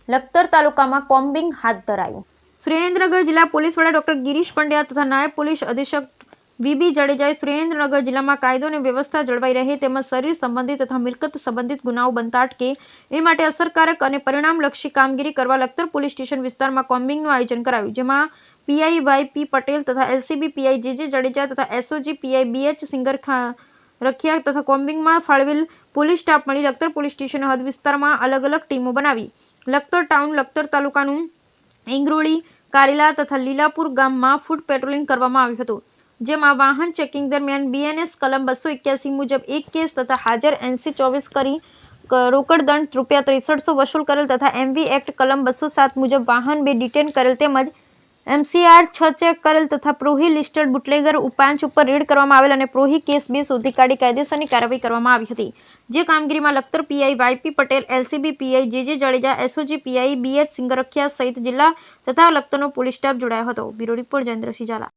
લખતર તાલુકામાં કોમ્બિંગ હાથ ધરાયું। સુરેન્દ્રનગર જિલ્લા પોલીસ વડા ડોક્ટર ગિરીશ પંડ્યા તથા નાયબ પોલીસ અધિક્ષક વીબી જાડેજાએ સુરેન્દ્રનગર જિલ્લામાં કાયદો અને વ્યવસ્થા જળવાઈ રહે તેમજ શરીર સંબંધિત તથા મિલકત સંબંધિત ગુનાઓ બનતા અટકે એ માટે અસરકારક અને પરિણામલક્ષી કામગીરી કરવા લખતર પોલીસ સ્ટેશન વિસ્તારમાં કોમ્બિંગનું આયોજન કરાયું, જેમાં પીઆઈ વાય.પી. પટેલ તથા એલસીબી પીઆઈ જે.જે. જાડેજા તથા SOG PI B H. Singar Rakhiya તથા કોમ્બિંગમાં ફાળવેલ પોલીસ સ્ટાફ મળી લખતર પોલીસ સ્ટેશન હદ વિસ્તારમાં અલગ અલગ ટીમો બનાવી લખતર ટાઉન, લખતર તાલુકાનું ઇંગરોળી, કારેલા તથા લીલાપુર ગામમાં ફૂટ પેટ્રોલિંગ કરવામાં આવ્યું હતું, જેમાં વાહન ચેકિંગ દરમિયાન બીએનએસ કલમ 281 મુજબ એક કેસ તથા હાજર 8024 કરી રોકડ દંડ ₹6300 વસૂલ કરેલ તથા એમવી એક્ટ કલમ 207 મુજબ વાહન 2 ડિટેન કરેલ તેમજ એમસીઆર 6 ચેક કરેલ તથા પ્રોહી લિસ્ટેડ બુટલેગર 5 ઉપર રેડ કરવામાં આવેલ અને પ્રોહી કેસ 2 શોધી કાઢી કાયદેસરની કાર્યવાહી કરવામાં આવી હતી, જે કામગીરીમાં Lakhtar PI Y P. Patel, LCB PI J J. Jadeja, SOG PI B H. Singar Rakhiya સહિત જિલ્લા તથા લખતરનો પોલીસ સ્ટાફ જોડાયો હતો। Bureau report Jayendrasinh Jhala.